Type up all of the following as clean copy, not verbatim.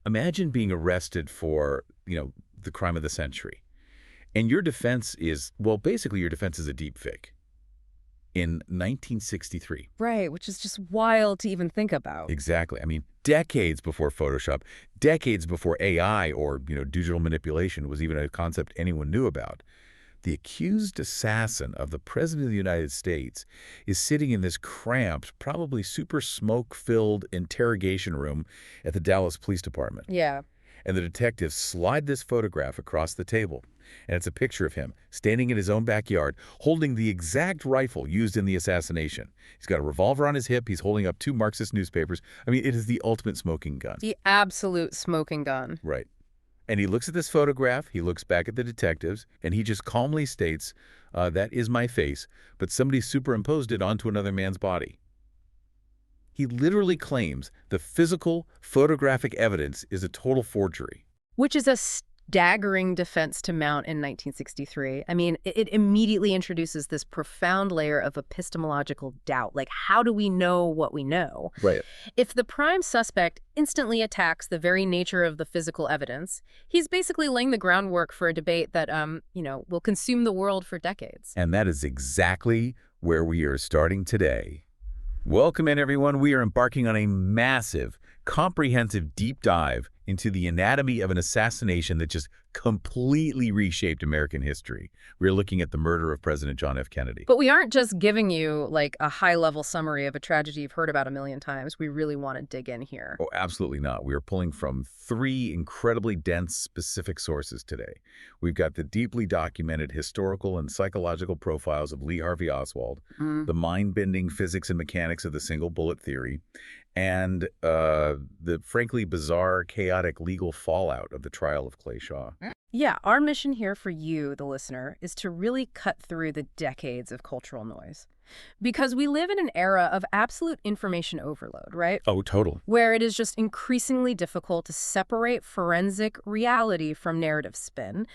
Imagine being arrested for, the crime of the century. And your defense is, well, basically your defense is a deep fake in 1963. Right, which is just wild to even think about. Exactly. I mean, decades before Photoshop, decades before AI or, digital manipulation was even a concept anyone knew about. The accused assassin of the President of the United States is sitting in this cramped, probably super smoke-filled interrogation room at the Dallas Police Department. Yeah. And the detectives slide this photograph across the table. And it's a picture of him standing in his own backyard, holding the exact rifle used in the assassination. He's got a revolver on his hip. He's holding up 2 Marxist newspapers. I mean, it is the ultimate smoking gun. The absolute smoking gun. Right. And he looks at this photograph, he looks back at the detectives, and he just calmly states, that is my face, but somebody superimposed it onto another man's body. He literally claims the physical, photographic evidence is a total forgery. Which is a staggering defense to mount in 1963. I mean, it immediately introduces this profound layer of epistemological doubt. Like, how do we know what we know? Right. If the prime suspect instantly attacks the very nature of the physical evidence, he's basically laying the groundwork for a debate that, will consume the world for decades. And that is exactly where we are starting today. Welcome in, everyone. We are embarking on a massive, comprehensive deep dive into the anatomy of an assassination that just completely reshaped American history. We're looking at the murder of President John F. Kennedy. But we aren't just giving you, like, a high-level summary of a tragedy you've heard about a million times. We really want to dig in here. Oh, absolutely not. We are pulling from 3 incredibly dense, specific sources today. We've got the deeply documented historical and psychological profiles of Lee Harvey Oswald, the mind-bending physics and mechanics of the single bullet theory, and the frankly bizarre, chaotic legal fallout of the trial of Clay Shaw. Yeah, our mission here for you, the listener, is to really cut through the decades of cultural noise. Because we live in an era of absolute information overload, right? Oh, total. Where it is just increasingly difficult to separate forensic reality from narrative spin.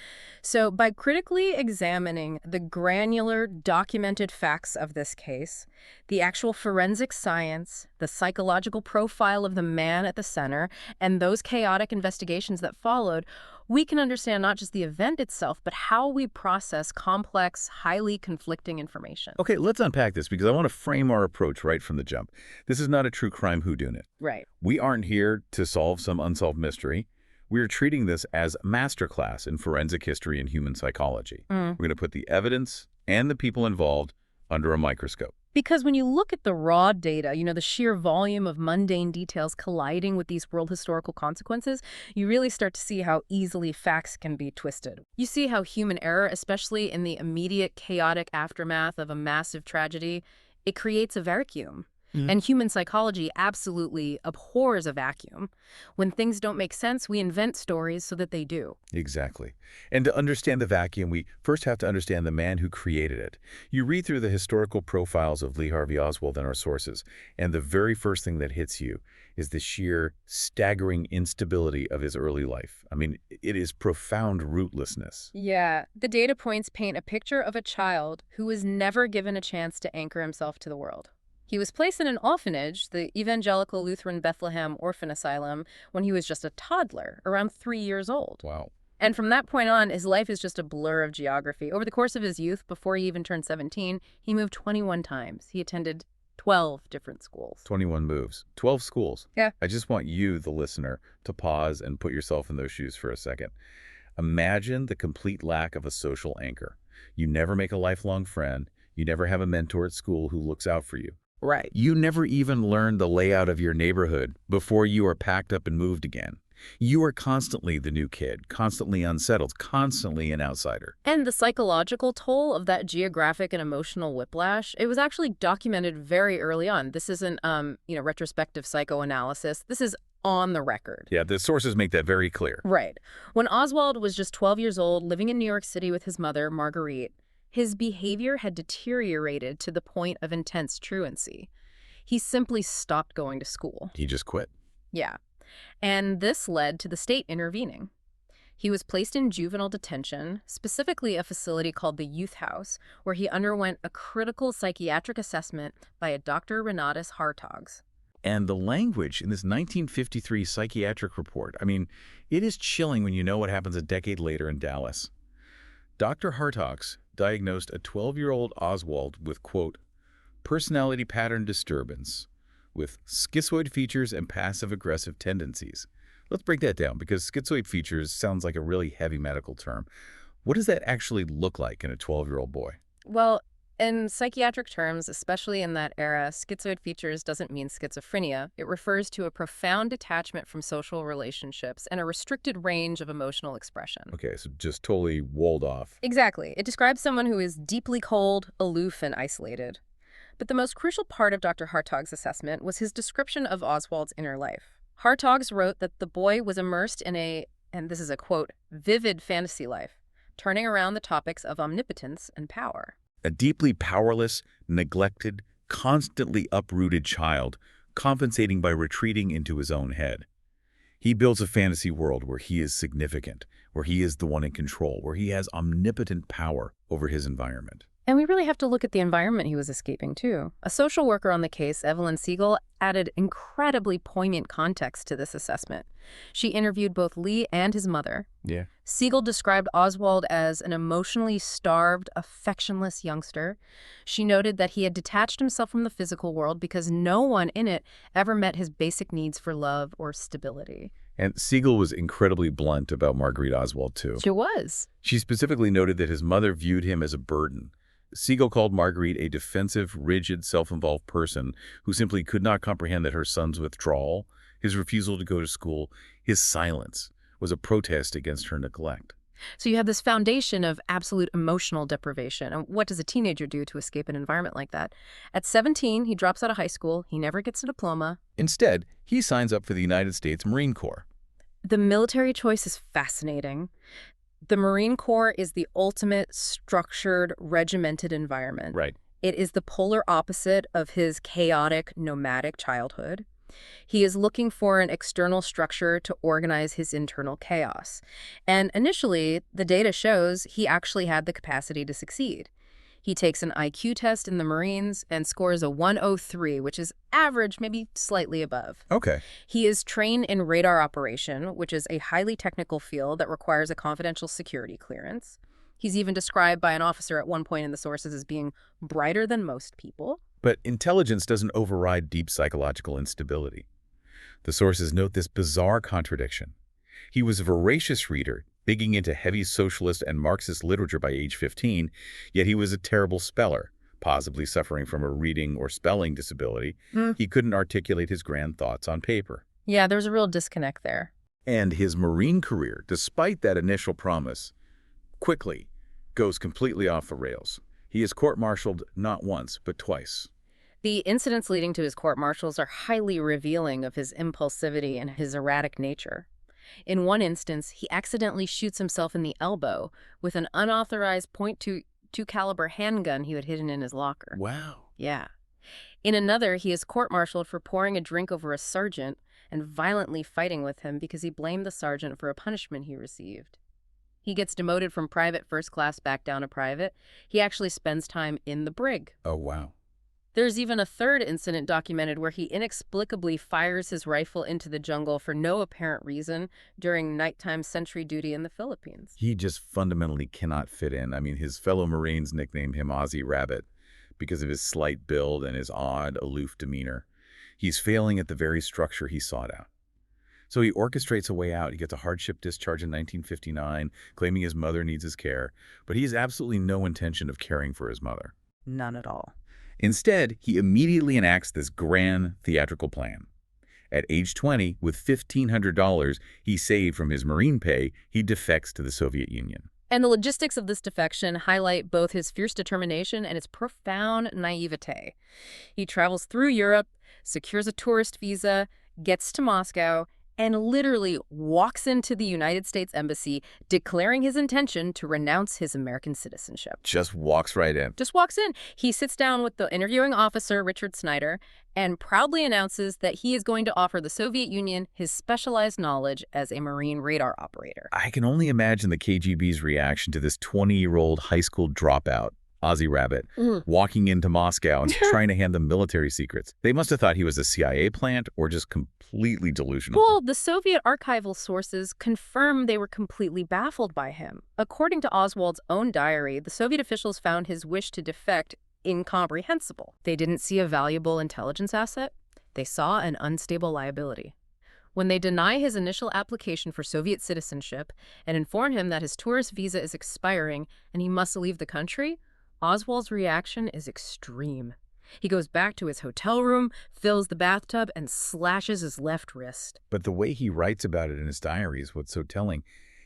So by critically examining the granular, documented facts of this case, the actual forensic science, the psychological profile of the man at the center, and those chaotic investigations that followed, we can understand not just the event itself, but how we process complex, highly conflicting information. Okay, let's unpack this because I want to frame our approach right from the jump. This is not a true crime whodunit. Right. We aren't here to solve some unsolved mystery. We are treating this as a masterclass in forensic history and human psychology. We're going to put the evidence and the people involved under a microscope. Because when you look at the raw data, the sheer volume of mundane details colliding with these world historical consequences, you really start to see how easily facts can be twisted. You see how human error, especially in the immediate chaotic aftermath of a massive tragedy, it creates a vacuum. And human psychology absolutely abhors a vacuum. When things don't make sense, we invent stories so that they do. Exactly. And to understand the vacuum, we first have to understand the man who created it. You read through the historical profiles of Lee Harvey Oswald in our sources, and the very first thing that hits you is the sheer, staggering instability of his early life. I mean, it is profound rootlessness. Yeah, the data points paint a picture of a child who was never given a chance to anchor himself to the world. He was placed in an orphanage, the Evangelical Lutheran Bethlehem Orphan Asylum, when he was just a toddler, around 3 years old. Wow. And from that point on, his life is just a blur of geography. Over the course of his youth, before he even turned 17, he moved 21 times. He attended 12 different schools. 21 moves. 12 schools. Yeah. I just want you, the listener, to pause and put yourself in those shoes for a second. Imagine the complete lack of a social anchor. You never make a lifelong friend. You never have a mentor at school who looks out for you. Right. You never even learn the layout of your neighborhood before you are packed up and moved again. You are constantly the new kid, constantly unsettled, constantly an outsider. And the psychological toll of that geographic and emotional whiplash, it was actually documented very early on. This isn't, retrospective psychoanalysis. This is on the record. Yeah, the sources make that very clear. Right. When Oswald was just 12 years old, living in New York City with his mother, Marguerite, his behavior had deteriorated to the point of intense truancy. He simply stopped going to school. He just quit. Yeah. And this led to the state intervening. He was placed in juvenile detention, specifically a facility called the Youth House, where he underwent a critical psychiatric assessment by a Dr. Renatus Hartogs. And the language in this 1953 psychiatric report, I mean, it is chilling when you know what happens a decade later in Dallas. Dr. Hartox diagnosed a 12-year-old Oswald with, quote, personality pattern disturbance with schizoid features and passive-aggressive tendencies. Let's break that down because schizoid features sounds like a really heavy medical term. What does that actually look like in a 12-year-old boy? Well, in psychiatric terms, especially in that era, schizoid features doesn't mean schizophrenia. It refers to a profound detachment from social relationships and a restricted range of emotional expression. Okay, so just totally walled off. Exactly. It describes someone who is deeply cold, aloof, and isolated. But the most crucial part of Dr. Hartog's assessment was his description of Oswald's inner life. Hartog's wrote that the boy was immersed in a, and this is a quote, vivid fantasy life, turning around the topics of omnipotence and power. A deeply powerless, neglected, constantly uprooted child, compensating by retreating into his own head. He builds a fantasy world where he is significant, where he is the one in control, where he has omnipotent power over his environment. And we really have to look at the environment he was escaping, too. A social worker on the case, Evelyn Siegel, added incredibly poignant context to this assessment. She interviewed both Lee and his mother. Yeah. Siegel described Oswald as an emotionally starved, affectionless youngster. She noted that he had detached himself from the physical world because no one in it ever met his basic needs for love or stability. And Siegel was incredibly blunt about Marguerite Oswald, too. She was. She specifically noted that his mother viewed him as a burden. Siegel called Marguerite a defensive, rigid, self-involved person who simply could not comprehend that her son's withdrawal, his refusal to go to school, his silence, was a protest against her neglect. So you have this foundation of absolute emotional deprivation. And what does a teenager do to escape an environment like that? At 17, he drops out of high school. He never gets a diploma. Instead, he signs up for the United States Marine Corps. The military choice is fascinating. The Marine Corps is the ultimate structured, regimented environment. Right. It is the polar opposite of his chaotic, nomadic childhood. He is looking for an external structure to organize his internal chaos. And initially, the data shows he actually had the capacity to succeed. He takes an IQ test in the Marines and scores a 103, which is average, maybe slightly above. Okay. He is trained in radar operation, which is a highly technical field that requires a confidential security clearance. He's even described by an officer at one point in the sources as being brighter than most people. But intelligence doesn't override deep psychological instability. The sources note this bizarre contradiction. He was a voracious reader, digging into heavy socialist and Marxist literature by age 15, yet he was a terrible speller, possibly suffering from a reading or spelling disability. He couldn't articulate his grand thoughts on paper. Yeah, there's a real disconnect there. And his Marine career, despite that initial promise, quickly goes completely off the rails. He is court-martialed not once, but twice. The incidents leading to his court-martials are highly revealing of his impulsivity and his erratic nature. In one instance, he accidentally shoots himself in the elbow with an unauthorized .22 caliber handgun he had hidden in his locker. Wow. Yeah. In another, he is court-martialed for pouring a drink over a sergeant and violently fighting with him because he blamed the sergeant for a punishment he received. He gets demoted from private first class back down to private. He actually spends time in the brig. Oh, wow. There's even a third incident documented where he inexplicably fires his rifle into the jungle for no apparent reason during nighttime sentry duty in the Philippines. He just fundamentally cannot fit in. I mean, his fellow Marines nicknamed him Aussie Rabbit because of his slight build and his odd, aloof demeanor. He's failing at the very structure he sought out. So he orchestrates a way out. He gets a hardship discharge in 1959, claiming his mother needs his care, but he has absolutely no intention of caring for his mother. None at all. Instead, he immediately enacts this grand theatrical plan. At age 20, with $1,500 he saved from his Marine pay, he defects to the Soviet Union. And the logistics of this defection highlight both his fierce determination and his profound naivete. He travels through Europe, secures a tourist visa, gets to Moscow, and literally walks into the United States Embassy, declaring his intention to renounce his American citizenship. Just walks right in. Just walks in. He sits down with the interviewing officer, Richard Snyder, and proudly announces that he is going to offer the Soviet Union his specialized knowledge as a Marine radar operator. I can only imagine the KGB's reaction to this 20-year-old high school dropout. Ozzy Rabbit, walking into Moscow and trying to hand them military secrets. They must have thought he was a CIA plant or just completely delusional. Well, the Soviet archival sources confirm they were completely baffled by him. According to Oswald's own diary, the Soviet officials found his wish to defect incomprehensible. They didn't see a valuable intelligence asset. They saw an unstable liability. When they deny his initial application for Soviet citizenship and inform him that his tourist visa is expiring and he must leave the country, Oswald's reaction is extreme. He goes back to his hotel room, fills the bathtub, and slashes his left wrist. But the way he writes about it in his diary is what's so telling.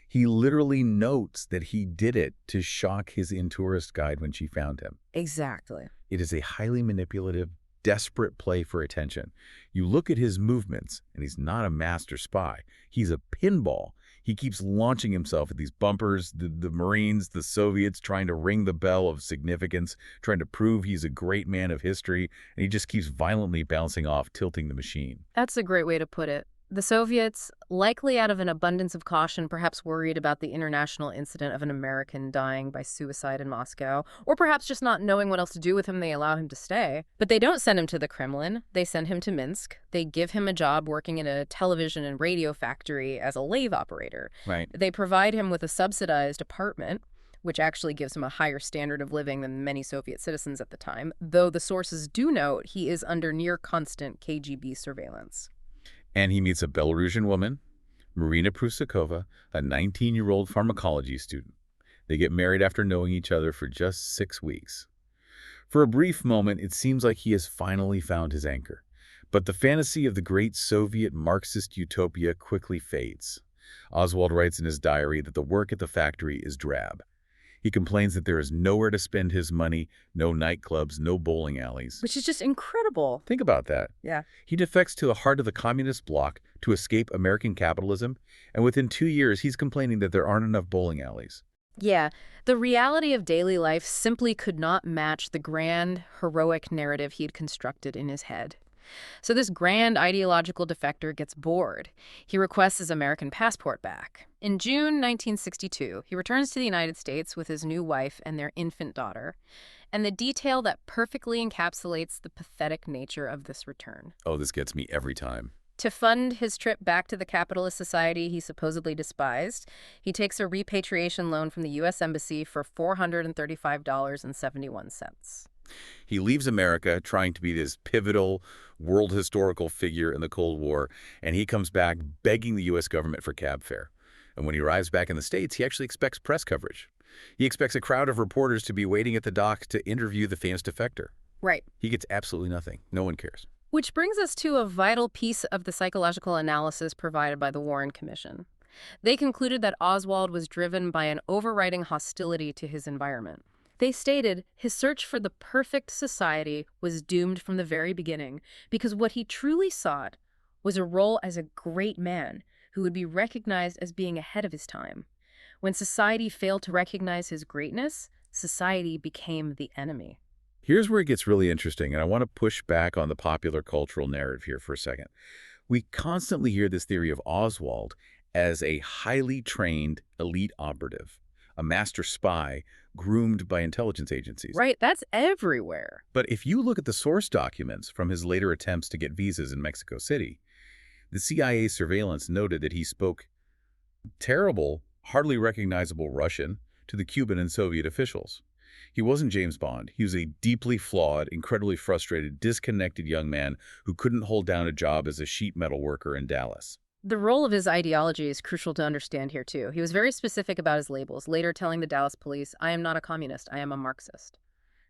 He literally notes that he did it to shock his in-tourist guide when she found him. Exactly. It is a highly manipulative, desperate play for attention. You look at his movements, and he's not a master spy. He's a pinball. He keeps launching himself at these bumpers, the Marines, the Soviets, trying to ring the bell of significance, trying to prove he's a great man of history, and he just keeps violently bouncing off, tilting the machine. That's a great way to put it. The Soviets, likely out of an abundance of caution, perhaps worried about the international incident of an American dying by suicide in Moscow, or perhaps just not knowing what else to do with him, they allow him to stay. But they don't send him to the Kremlin. They send him to Minsk. They give him a job working in a television and radio factory as a lathe operator. Right. They provide him with a subsidized apartment, which actually gives him a higher standard of living than many Soviet citizens at the time, though the sources do note he is under near constant KGB surveillance. And he meets a Belarusian woman, Marina Prusakova, a 19-year-old pharmacology student. They get married after knowing each other for just 6 weeks. For a brief moment, it seems like he has finally found his anchor. But the fantasy of the great Soviet Marxist utopia quickly fades. Oswald writes in his diary that the work at the factory is drab. He complains that there is nowhere to spend his money, no nightclubs, no bowling alleys. Which is just incredible. Think about that. Yeah. He defects to the heart of the communist bloc to escape American capitalism, and within 2 years, he's complaining that there aren't enough bowling alleys. Yeah, the reality of daily life simply could not match the grand, heroic narrative he'd constructed in his head. So this grand ideological defector gets bored. He requests his American passport back. In June 1962, he returns to the United States with his new wife and their infant daughter. And the detail that perfectly encapsulates the pathetic nature of this return. Oh, this gets me every time. To fund his trip back to the capitalist society he supposedly despised, he takes a repatriation loan from the U.S. Embassy for $435.71. He leaves America trying to be this pivotal world historical figure in the Cold War, and he comes back begging the U.S. government for cab fare. And when he arrives back in the States, he actually expects press coverage. He expects a crowd of reporters to be waiting at the dock to interview the famous defector. Right. He gets absolutely nothing. No one cares. Which brings us to a vital piece of the psychological analysis provided by the Warren Commission. They concluded that Oswald was driven by an overriding hostility to his environment. They stated his search for the perfect society was doomed from the very beginning because what he truly sought was a role as a great man who would be recognized as being ahead of his time. When society failed to recognize his greatness, society became the enemy. Here's where it gets really interesting, and I want to push back on the popular cultural narrative here for a second. We constantly hear this theory of Oswald as a highly trained elite operative, a master spy groomed by intelligence agencies. Right, that's everywhere. But if you look at the source documents from his later attempts to get visas in Mexico City, the CIA surveillance noted that he spoke terrible, hardly recognizable Russian to the Cuban and Soviet officials. He wasn't James Bond. He was a deeply flawed, incredibly frustrated, disconnected young man who couldn't hold down a job as a sheet metal worker in Dallas. The role of his ideology is crucial to understand here, too. He was very specific about his labels, later telling the Dallas police, "I am not a communist, I am a Marxist."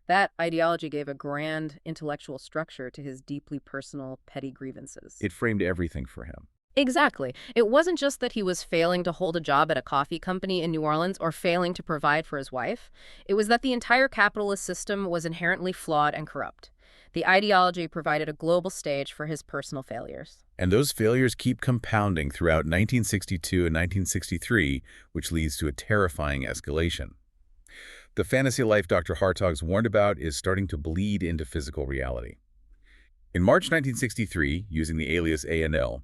That ideology gave a grand intellectual structure to his deeply personal, petty grievances. It framed everything for him. Exactly. It wasn't just that he was failing to hold a job at a coffee company in New Orleans or failing to provide for his wife. It was that the entire capitalist system was inherently flawed and corrupt. The ideology provided a global stage for his personal failures. And those failures keep compounding throughout 1962 and 1963, which leads to a terrifying escalation. The fantasy life Dr. Hartog's warned about is starting to bleed into physical reality. In March 1963, using the alias A&L,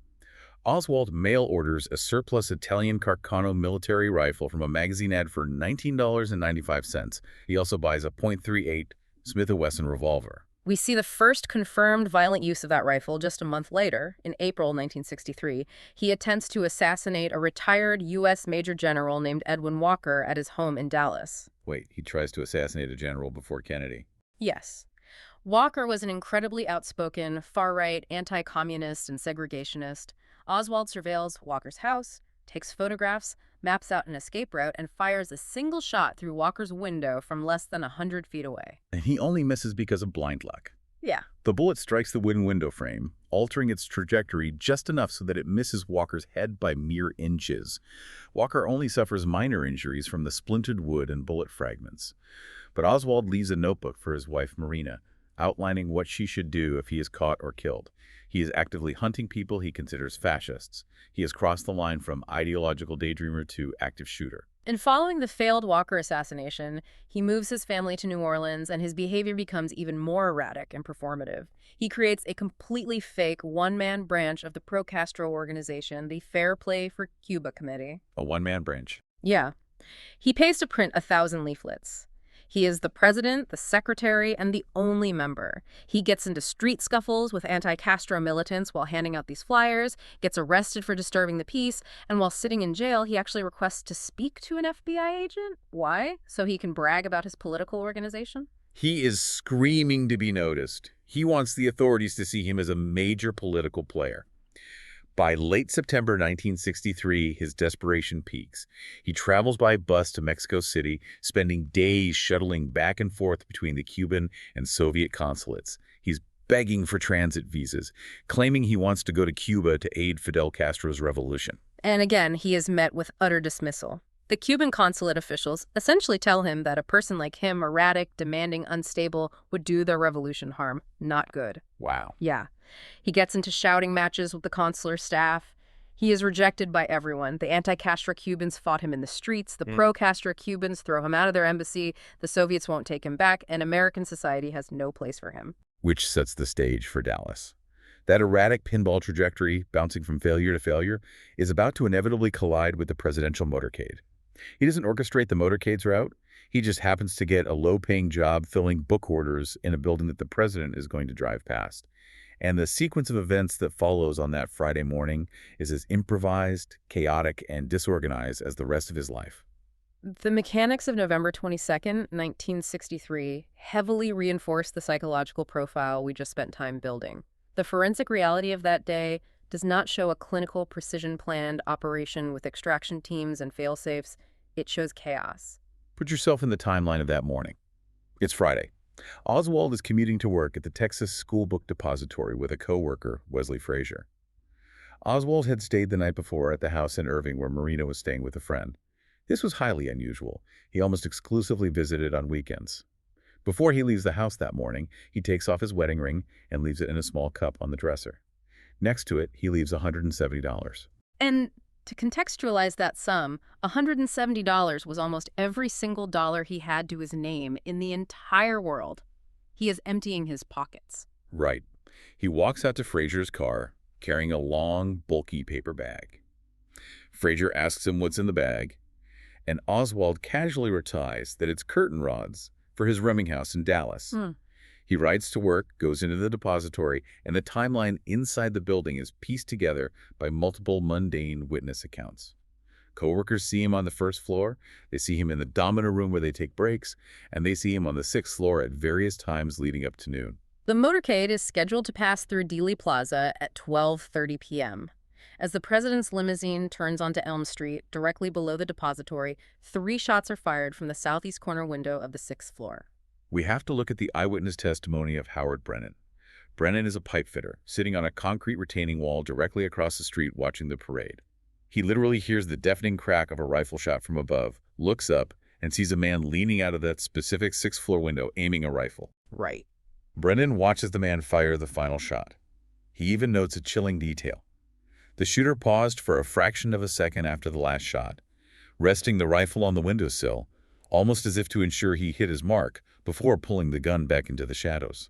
Oswald mail orders a surplus Italian Carcano military rifle from a magazine ad for $19.95. He also buys a .38 Smith & Wesson revolver. We see the first confirmed violent use of that rifle just a month later, in April 1963. He attempts to assassinate a retired U.S. Major General named Edwin Walker at his home in Dallas. Wait, he tries to assassinate a general before Kennedy. Yes. Walker was an incredibly outspoken, far-right, anti-communist and segregationist. Oswald surveils Walker's house, takes photographs, maps out an escape route, and fires a single shot through Walker's window from less than 100 feet away. And he only misses because of blind luck. Yeah. The bullet strikes the wooden window frame, altering its trajectory just enough so that it misses Walker's head by mere inches. Walker only suffers minor injuries from the splintered wood and bullet fragments. But Oswald leaves a notebook for his wife, Marina, outlining what she should do if he is caught or killed. He is actively hunting people he considers fascists. He has crossed the line from ideological daydreamer to active shooter. In following the failed Walker assassination, he moves his family to New Orleans, and his behavior becomes even more erratic and performative. He creates a completely fake one-man branch of the pro-Castro organization, the Fair Play for Cuba Committee. A one-man branch. Yeah. He pays to print 1,000 leaflets. He is the president, the secretary, and the only member. He gets into street scuffles with anti-Castro militants while handing out these flyers, gets arrested for disturbing the peace, and while sitting in jail, he actually requests to speak to an FBI agent. Why? So he can brag about his political organization? He is screaming to be noticed. He wants the authorities to see him as a major political player. By late September 1963, his desperation peaks. He travels by bus to Mexico City, spending days shuttling back and forth between the Cuban and Soviet consulates. He's begging for transit visas, claiming he wants to go to Cuba to aid Fidel Castro's revolution. And again, he is met with utter dismissal. The Cuban consulate officials essentially tell him that a person like him, erratic, demanding, unstable, would do their revolution harm. Not good. Wow. Yeah. He gets into shouting matches with the consular staff. He is rejected by everyone. The anti-Castro Cubans fought him in the streets. The pro-Castro Cubans throw him out of their embassy. The Soviets won't take him back, and American society has no place for him. Which sets the stage for Dallas. That erratic pinball trajectory, bouncing from failure to failure, is about to inevitably collide with the presidential motorcade. He doesn't orchestrate the motorcade's route. He just happens to get a low-paying job filling book orders in a building that the president is going to drive past. And the sequence of events that follows on that Friday morning is as improvised, chaotic, and disorganized as the rest of his life. The mechanics of November 22nd, 1963, heavily reinforce the psychological profile we just spent time building. The forensic reality of that day does not show a clinical, precision-planned operation with extraction teams and fail-safes. It shows chaos. Put yourself in the timeline of that morning. It's Friday. Oswald is commuting to work at the Texas School Book Depository with a co-worker, Wesley Frazier. Oswald had stayed the night before at the house in Irving where Marina was staying with a friend. This was highly unusual. He almost exclusively visited on weekends. Before he leaves the house that morning, he takes off his wedding ring and leaves it in a small cup on the dresser. Next to it, he leaves $170. And to contextualize that sum, $170 was almost every single dollar he had to his name in the entire world. He is emptying his pockets. Right. He walks out to Frazier's car, carrying a long, bulky paper bag. Frazier asks him what's in the bag, and Oswald casually replies that it's curtain rods for his rooming house in Dallas. He rides to work, goes into the depository, and the timeline inside the building is pieced together by multiple mundane witness accounts. Coworkers see him on the first floor, they see him in the domino room where they take breaks, and they see him on the 6th floor at various times leading up to noon. The motorcade is scheduled to pass through Dealey Plaza at 12:30 p.m. As the president's limousine turns onto Elm Street, directly below the depository, 3 shots are fired from the southeast corner window of the 6th floor. We have to look at the eyewitness testimony of Howard Brennan. Brennan is a pipe fitter, sitting on a concrete retaining wall directly across the street watching the parade. He literally hears the deafening crack of a rifle shot from above, looks up, and sees a man leaning out of that specific 6th floor window aiming a rifle. Right. Brennan watches the man fire the final shot. He even notes a chilling detail. The shooter paused for a fraction of a second after the last shot, resting the rifle on the windowsill, almost as if to ensure he hit his mark, before pulling the gun back into the shadows.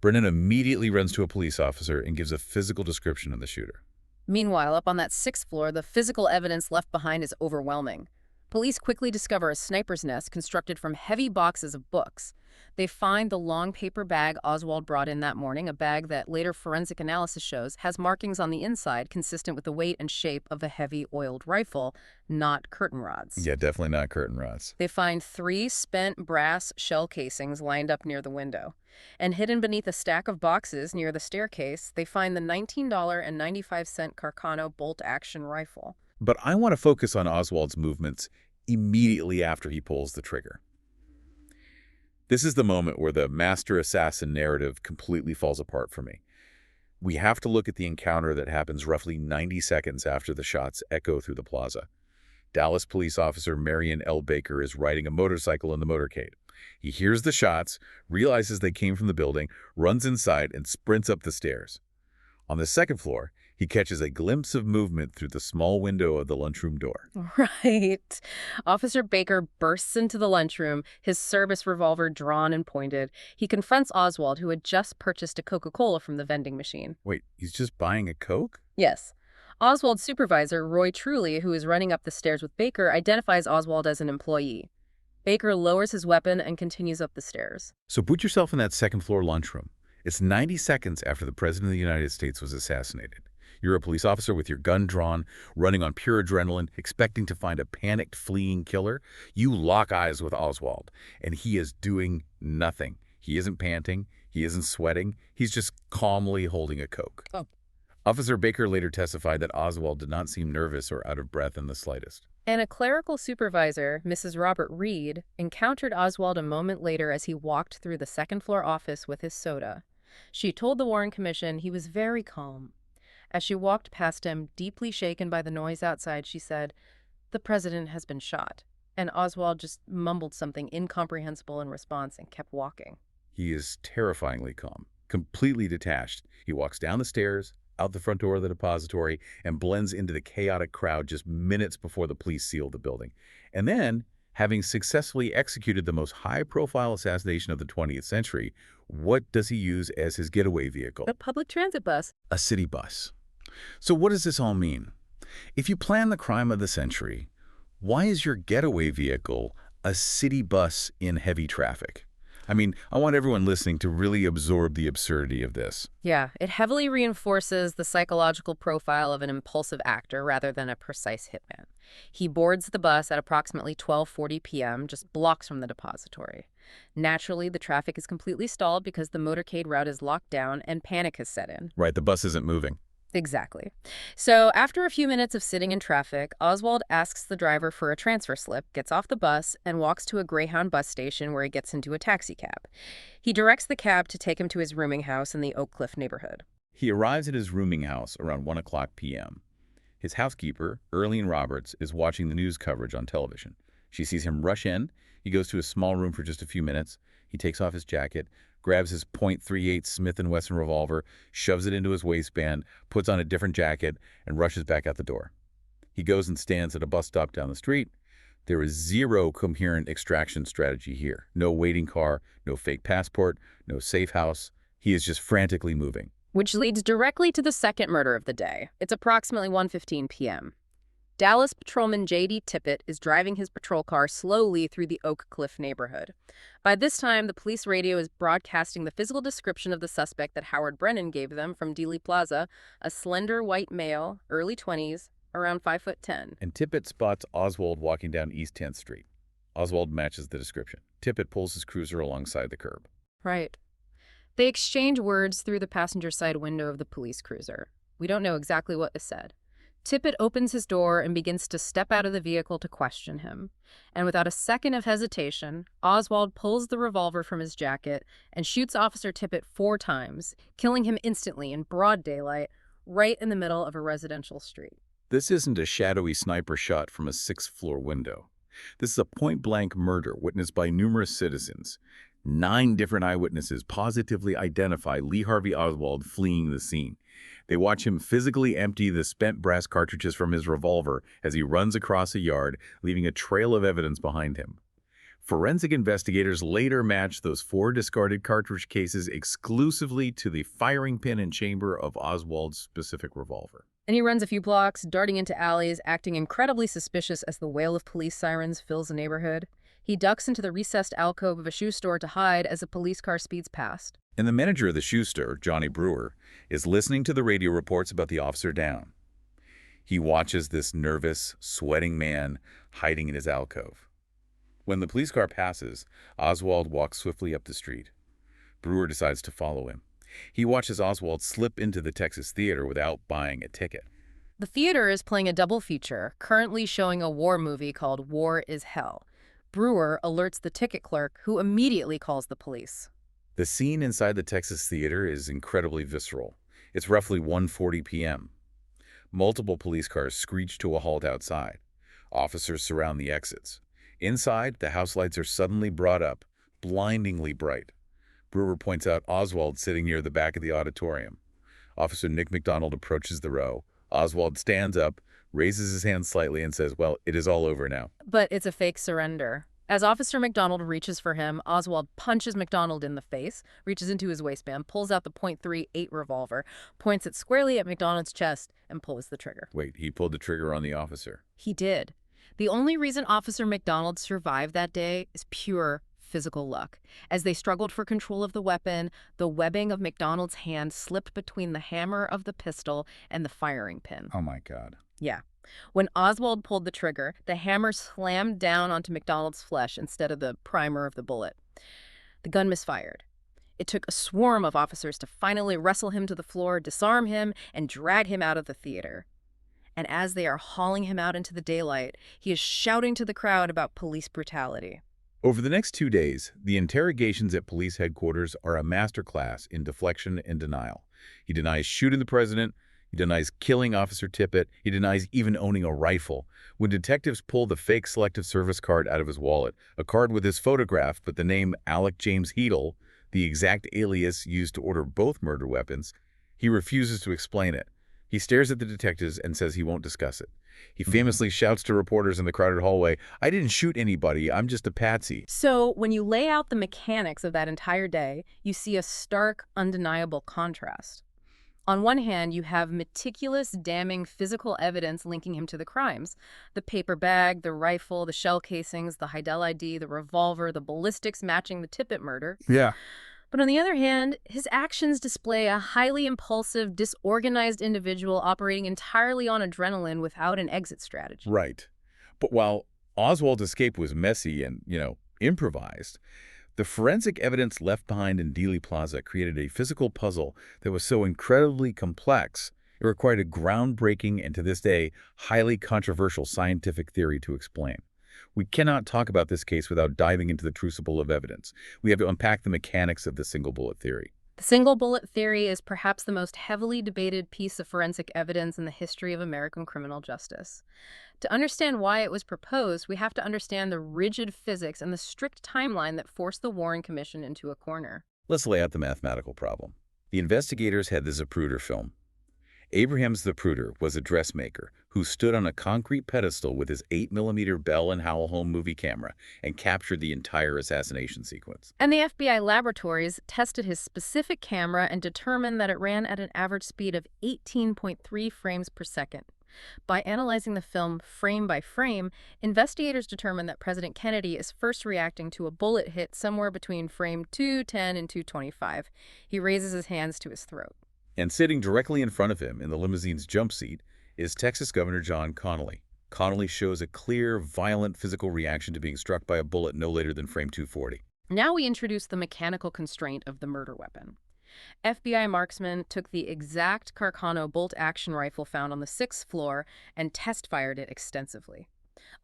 Brennan immediately runs to a police officer and gives a physical description of the shooter. Meanwhile, up on that sixth floor, the physical evidence left behind is overwhelming. Police quickly discover a sniper's nest constructed from heavy boxes of books. They find the long paper bag Oswald brought in that morning, a bag that later forensic analysis shows has markings on the inside consistent with the weight and shape of a heavy oiled rifle, not curtain rods. Yeah, definitely not curtain rods. They find 3 spent brass shell casings lined up near the window. And hidden beneath a stack of boxes near the staircase, they find the $19.95 Carcano bolt-action rifle. But I want to focus on Oswald's movements immediately after he pulls the trigger. This is the moment where the master assassin narrative completely falls apart for me. We have to look at the encounter that happens roughly 90 seconds after the shots echo through the plaza. Dallas police officer Marion L. Baker is riding a motorcycle in the motorcade. He hears the shots, realizes they came from the building, runs inside, and sprints up the stairs. On the second floor, he catches a glimpse of movement through the small window of the lunchroom door. Right. Officer Baker bursts into the lunchroom, his service revolver drawn and pointed. He confronts Oswald, who had just purchased a Coca-Cola from the vending machine. Wait, he's just buying a Coke? Yes. Oswald's supervisor, Roy Truly, who is running up the stairs with Baker, identifies Oswald as an employee. Baker lowers his weapon and continues up the stairs. So put yourself in that second-floor lunchroom. It's 90 seconds after the President of the United States was assassinated. You're a police officer with your gun drawn, running on pure adrenaline, expecting to find a panicked, fleeing killer. You lock eyes with Oswald, and he is doing nothing. He isn't panting. He isn't sweating. He's just calmly holding a Coke. Oh. Officer Baker later testified that Oswald did not seem nervous or out of breath in the slightest. And a clerical supervisor, Mrs. Robert Reed, encountered Oswald a moment later as he walked through the second-floor office with his soda. She told the Warren Commission he was very calm. As she walked past him, deeply shaken by the noise outside, she said, "The president has been shot." And Oswald just mumbled something incomprehensible in response and kept walking. He is terrifyingly calm, completely detached. He walks down the stairs, out the front door of the depository, and blends into the chaotic crowd just minutes before the police seal the building. And then, having successfully executed the most high-profile assassination of the 20th century, what does he use as his getaway vehicle? A public transit bus. A city bus. So what does this all mean? If you plan the crime of the century, why is your getaway vehicle a city bus in heavy traffic? I mean, I want everyone listening to really absorb the absurdity of this. Yeah, it heavily reinforces the psychological profile of an impulsive actor rather than a precise hitman. He boards the bus at approximately 12:40 p.m., just blocks from the depository. Naturally, the traffic is completely stalled because the motorcade route is locked down and panic has set in. Right, the bus isn't moving. Exactly. So after a few minutes of sitting in traffic, Oswald asks the driver for a transfer slip, gets off the bus, and walks to a Greyhound bus station where he gets into a taxi cab. He directs the cab to take him to his rooming house in the Oak Cliff neighborhood. He arrives at his rooming house around 1 o'clock p.m. His housekeeper, Earlene Roberts, is watching the news coverage on television. She sees him rush in. He goes to a small room for just a few minutes. He takes off his jacket, grabs his .38 Smith & Wesson revolver, shoves it into his waistband, puts on a different jacket, and rushes back out the door. He goes and stands at a bus stop down the street. There is zero coherent extraction strategy here. No waiting car, no fake passport, no safe house. He is just frantically moving. Which leads directly to the second murder of the day. It's approximately 1:15 p.m. Dallas patrolman J.D. Tippit is driving his patrol car slowly through the Oak Cliff neighborhood. By this time, the police radio is broadcasting the physical description of the suspect that Howard Brennan gave them from Dealey Plaza, a slender white male, early 20s, around 5'10". And Tippit spots Oswald walking down East 10th Street. Oswald matches the description. Tippit pulls his cruiser alongside the curb. Right. They exchange words through the passenger side window of the police cruiser. We don't know exactly what is said. Tippit opens his door and begins to step out of the vehicle to question him. And without a second of hesitation, Oswald pulls the revolver from his jacket and shoots Officer Tippit 4 times, killing him instantly in broad daylight, right in the middle of a residential street. This isn't a shadowy sniper shot from a 6th-floor window. This is a point-blank murder witnessed by numerous citizens. 9 different eyewitnesses positively identify Lee Harvey Oswald fleeing the scene. They watch him physically empty the spent brass cartridges from his revolver as he runs across a yard, leaving a trail of evidence behind him. Forensic investigators later matched those 4 discarded cartridge cases exclusively to the firing pin and chamber of Oswald's specific revolver. And he runs a few blocks, darting into alleys, acting incredibly suspicious as the wail of police sirens fills the neighborhood. He ducks into the recessed alcove of a shoe store to hide as a police car speeds past. And the manager of the shoe store, Johnny Brewer, is listening to the radio reports about the officer down. He watches this nervous, sweating man hiding in his alcove. When the police car passes, Oswald walks swiftly up the street. Brewer decides to follow him. He watches Oswald slip into the Texas Theater without buying a ticket. The theater is playing a double feature, currently showing a war movie called War is Hell. Brewer alerts the ticket clerk, who immediately calls the police. The scene inside the Texas Theater is incredibly visceral. It's roughly 1:40 p.m. Multiple police cars screech to a halt outside. Officers surround the exits. Inside, the house lights are suddenly brought up, blindingly bright. Brewer points out Oswald sitting near the back of the auditorium. Officer Nick McDonald approaches the row. Oswald stands up, raises his hand slightly, and says, "Well, it is all over now." But it's a fake surrender. As Officer McDonald reaches for him, Oswald punches McDonald in the face, reaches into his waistband, pulls out the .38 revolver, points it squarely at McDonald's chest, and pulls the trigger. Wait, he pulled the trigger on the officer. He did. The only reason Officer McDonald survived that day is pure physical luck. As they struggled for control of the weapon, the webbing of McDonald's hand slipped between the hammer of the pistol and the firing pin. Oh my God. Yeah. When Oswald pulled the trigger, the hammer slammed down onto McDonald's flesh instead of the primer of the bullet. The gun misfired. It took a swarm of officers to finally wrestle him to the floor, disarm him, and drag him out of the theater. And as they are hauling him out into the daylight, he is shouting to the crowd about police brutality. Over the next 2 days, the interrogations at police headquarters are a masterclass in deflection and denial. He denies shooting the president. He denies killing Officer Tippit. He denies even owning a rifle. When detectives pull the fake Selective Service card out of his wallet, a card with his photograph but the name Alec James Heedle, the exact alias used to order both murder weapons, he refuses to explain it. He stares at the detectives and says he won't discuss it. He famously shouts to reporters in the crowded hallway, "I didn't shoot anybody, I'm just a patsy." So when you lay out the mechanics of that entire day, you see a stark, undeniable contrast. On one hand, you have meticulous, damning physical evidence linking him to the crimes. The paper bag, the rifle, the shell casings, the Heidel ID, the revolver, the ballistics matching the Tippit murder. Yeah. But on the other hand, his actions display a highly impulsive, disorganized individual operating entirely on adrenaline without an exit strategy. Right. But while Oswald's escape was messy and, improvised, the forensic evidence left behind in Dealey Plaza created a physical puzzle that was so incredibly complex, it required a groundbreaking and, to this day, highly controversial scientific theory to explain. We cannot talk about this case without diving into the crucible of evidence. We have to unpack the mechanics of the single bullet theory. The single bullet theory is perhaps the most heavily debated piece of forensic evidence in the history of American criminal justice. To understand why it was proposed, we have to understand the rigid physics and the strict timeline that forced the Warren Commission into a corner. Let's lay out the mathematical problem. The investigators had the Zapruder film. Abraham Zapruder was a dressmaker who stood on a concrete pedestal with his 8mm Bell & Howell home movie camera and captured the entire assassination sequence. And the FBI laboratories tested his specific camera and determined that it ran at an average speed of 18.3 frames per second. By analyzing the film frame by frame, investigators determined that President Kennedy is first reacting to a bullet hit somewhere between frame 210 and 225. He raises his hands to his throat. And sitting directly in front of him in the limousine's jump seat is Texas Governor John Connally. Connally shows a clear, violent physical reaction to being struck by a bullet no later than frame 240. Now we introduce the mechanical constraint of the murder weapon. FBI marksmen took the exact Carcano bolt-action rifle found on the 6th floor and test-fired it extensively.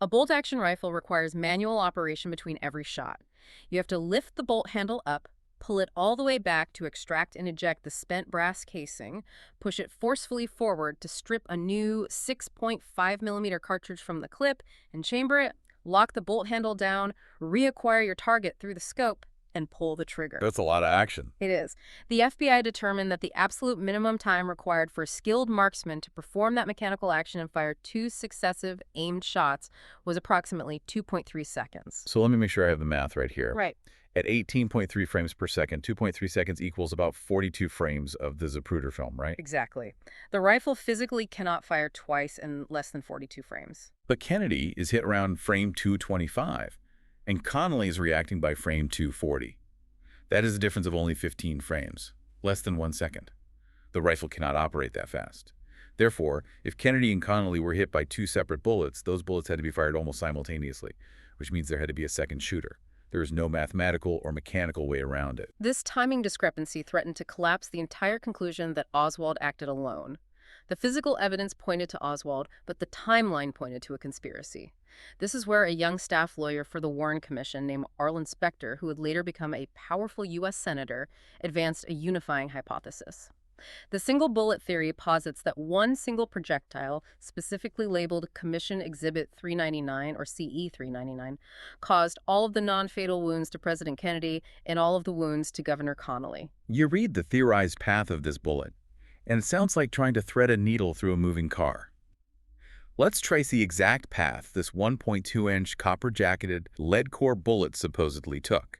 A bolt-action rifle requires manual operation between every shot. You have to lift the bolt handle up, pull it all the way back to extract and eject the spent brass casing, push it forcefully forward to strip a new 6.5mm cartridge from the clip and chamber it, lock the bolt handle down, reacquire your target through the scope, and pull the trigger. That's a lot of action. It is. The FBI determined that the absolute minimum time required for a skilled marksman to perform that mechanical action and fire 2 successive aimed shots was approximately 2.3 seconds. So let me make sure I have the math right here. Right. At 18.3 frames per second, 2.3 seconds equals about 42 frames of the Zapruder film, right? Exactly. The rifle physically cannot fire twice in less than 42 frames. But Kennedy is hit around frame 225, and Connolly is reacting by frame 240. That is a difference of only 15 frames, less than 1 second. The rifle cannot operate that fast. Therefore, if Kennedy and Connolly were hit by two separate bullets, those bullets had to be fired almost simultaneously, which means there had to be a second shooter. There is no mathematical or mechanical way around it. This timing discrepancy threatened to collapse the entire conclusion that Oswald acted alone. The physical evidence pointed to Oswald, but the timeline pointed to a conspiracy. This is where a young staff lawyer for the Warren Commission named Arlen Specter, who would later become a powerful U.S. senator, advanced a unifying hypothesis. The single bullet theory posits that one single projectile, specifically labeled Commission Exhibit 399 or CE 399, caused all of the non-fatal wounds to President Kennedy and all of the wounds to Governor Connolly. You read the theorized path of this bullet, and it sounds like trying to thread a needle through a moving car. Let's trace the exact path this 1.2-inch copper-jacketed lead-core bullet supposedly took.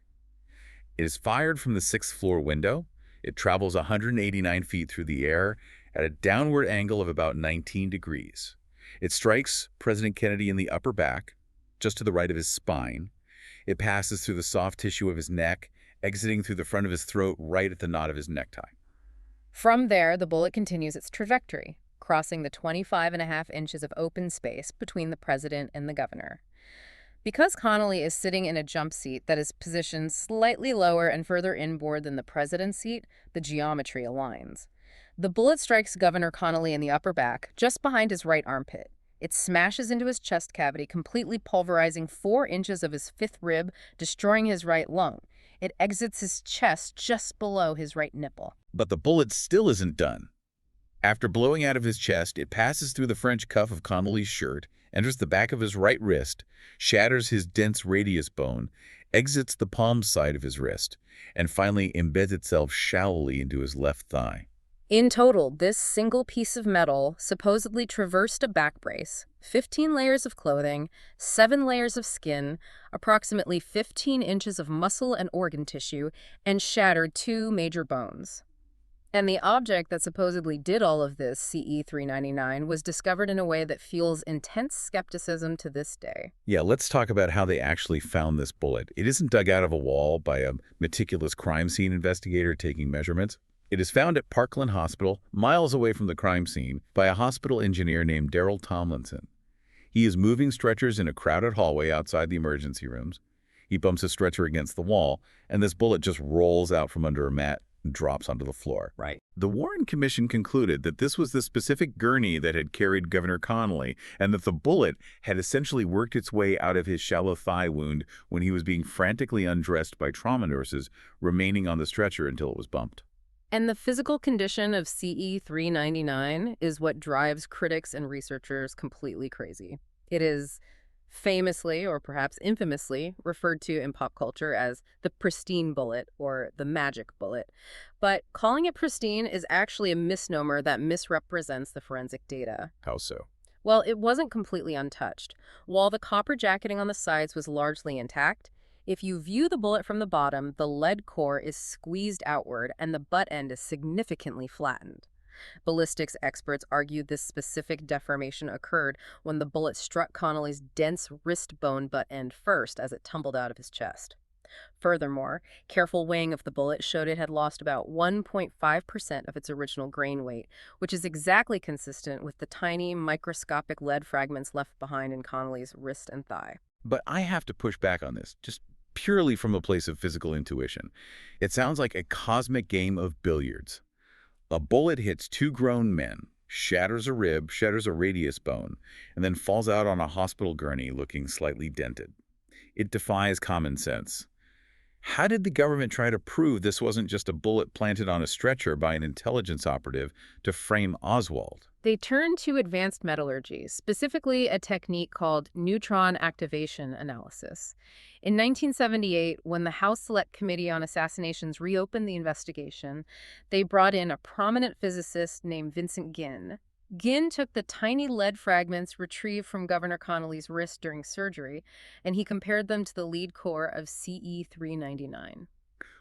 It is fired from the 6th floor window. It travels 189 feet through the air at a downward angle of about 19 degrees. It strikes President Kennedy in the upper back, just to the right of his spine. It passes through the soft tissue of his neck, exiting through the front of his throat right at the knot of his necktie. From there, the bullet continues its trajectory, crossing the 25.5 inches of open space between the president and the governor. Because Connolly is sitting in a jump seat that is positioned slightly lower and further inboard than the president's seat, the geometry aligns. The bullet strikes Governor Connolly in the upper back, just behind his right armpit. It smashes into his chest cavity, completely pulverizing 4 inches of his 5th rib, destroying his right lung. It exits his chest just below his right nipple. But the bullet still isn't done. After blowing out of his chest, it passes through the French cuff of Connolly's shirt, enters the back of his right wrist, shatters his dense radius bone, exits the palm side of his wrist, and finally embeds itself shallowly into his left thigh. In total, this single piece of metal supposedly traversed a back brace, 15 layers of clothing, 7 layers of skin, approximately 15 inches of muscle and organ tissue, and shattered 2 major bones. And the object that supposedly did all of this, CE 399, was discovered in a way that fuels intense skepticism to this day. Yeah, let's talk about how they actually found this bullet. It isn't dug out of a wall by a meticulous crime scene investigator taking measurements. It is found at Parkland Hospital, miles away from the crime scene, by a hospital engineer named Darrell Tomlinson. He is moving stretchers in a crowded hallway outside the emergency rooms. He bumps a stretcher against the wall, and this bullet just rolls out from under a mat and drops onto the floor. Right. The Warren Commission concluded that this was the specific gurney that had carried Governor Connolly, and that the bullet had essentially worked its way out of his shallow thigh wound when he was being frantically undressed by trauma nurses, remaining on the stretcher until it was bumped. And the physical condition of CE 399 is what drives critics and researchers completely crazy. It is famously, or perhaps infamously, referred to in pop culture as the pristine bullet or the magic bullet. But calling it pristine is actually a misnomer that misrepresents the forensic data. How so? Well, it wasn't completely untouched. While the copper jacketing on the sides was largely intact, if you view the bullet from the bottom, the lead core is squeezed outward and the butt end is significantly flattened. Ballistics experts argued this specific deformation occurred when the bullet struck Connolly's dense wrist bone butt end first as it tumbled out of his chest. Furthermore, careful weighing of the bullet showed it had lost about 1.5% of its original grain weight, which is exactly consistent with the tiny, microscopic lead fragments left behind in Connolly's wrist and thigh. But I have to push back on this, just purely from a place of physical intuition. It sounds like a cosmic game of billiards. A bullet hits 2 grown men, shatters a rib, shatters a radius bone, and then falls out on a hospital gurney looking slightly dented. It defies common sense. How did the government try to prove this wasn't just a bullet planted on a stretcher by an intelligence operative to frame Oswald? They turned to advanced metallurgy, specifically a technique called neutron activation analysis. In 1978, when the House Select Committee on Assassinations reopened the investigation, they brought in a prominent physicist named Vincent Ginn. Ginn took the tiny lead fragments retrieved from Governor Connolly's wrist during surgery, and he compared them to the lead core of CE-399.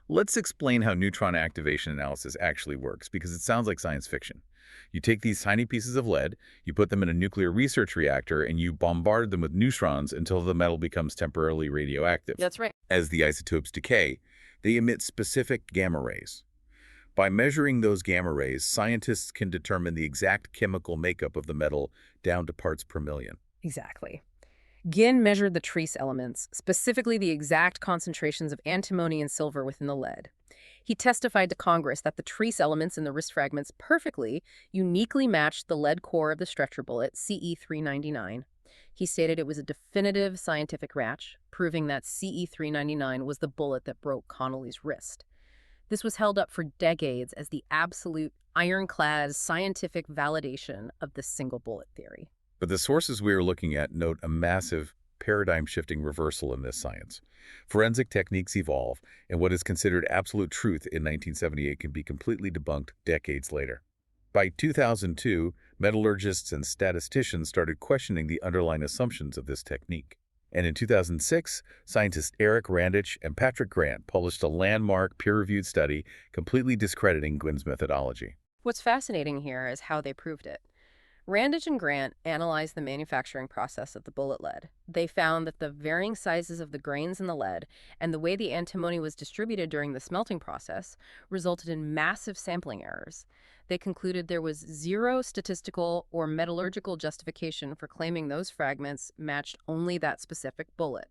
Let's explain how neutron activation analysis actually works, because it sounds like science fiction. You take these tiny pieces of lead, you put them in a nuclear research reactor, and you bombard them with neutrons until the metal becomes temporarily radioactive. That's right. As the isotopes decay, they emit specific gamma rays. By measuring those gamma rays, scientists can determine the exact chemical makeup of the metal down to parts per million. Exactly. Ginn measured the trace elements, specifically the exact concentrations of antimony and silver within the lead. He testified to Congress that the trace elements in the wrist fragments perfectly, uniquely matched the lead core of the stretcher bullet, CE-399. He stated it was a definitive scientific match, proving that CE-399 was the bullet that broke Connolly's wrist. This was held up for decades as the absolute ironclad scientific validation of the single bullet theory. But the sources we are looking at note a massive paradigm-shifting reversal in this science. Forensic techniques evolve, and what is considered absolute truth in 1978 can be completely debunked decades later. By 2002, metallurgists and statisticians started questioning the underlying assumptions of this technique. And in 2006, scientists Eric Randich and Patrick Grant published a landmark peer-reviewed study completely discrediting Ginn's methodology. What's fascinating here is how they proved it. Randich and Grant analyzed the manufacturing process of the bullet lead. They found that the varying sizes of the grains in the lead and the way the antimony was distributed during the smelting process resulted in massive sampling errors. They concluded there was zero statistical or metallurgical justification for claiming those fragments matched only that specific bullet.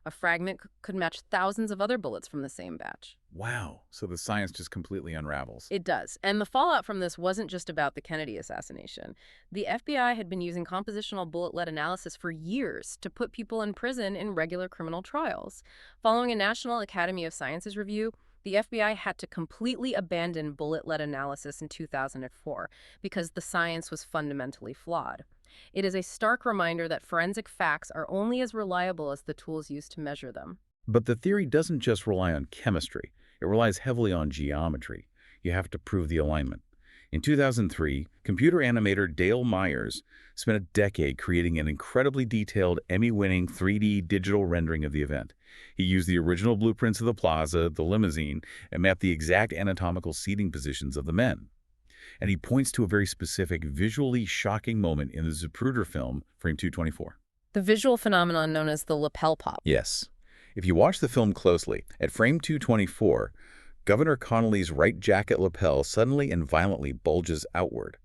A fragment could match thousands of other bullets from the same batch. Wow, so the science just completely unravels. It does. And the fallout from this wasn't just about the Kennedy assassination. The FBI had been using compositional bullet lead analysis for years to put people in prison in regular criminal trials. Following a National Academy of Sciences review, the FBI had to completely abandon bullet lead analysis in 2004 because the science was fundamentally flawed. It is a stark reminder that forensic facts are only as reliable as the tools used to measure them. But the theory doesn't just rely on chemistry. It relies heavily on geometry. You have to prove the alignment. In 2003, computer animator Dale Myers spent a decade creating an incredibly detailed Emmy-winning 3D digital rendering of the event. He used the original blueprints of the plaza, the limousine, and mapped the exact anatomical seating positions of the men. And he points to a very specific, visually shocking moment in the Zapruder film, frame 224. The visual phenomenon known as the lapel pop. Yes. If you watch the film closely, at frame 224, Governor Connolly's right jacket lapel suddenly and violently bulges outward.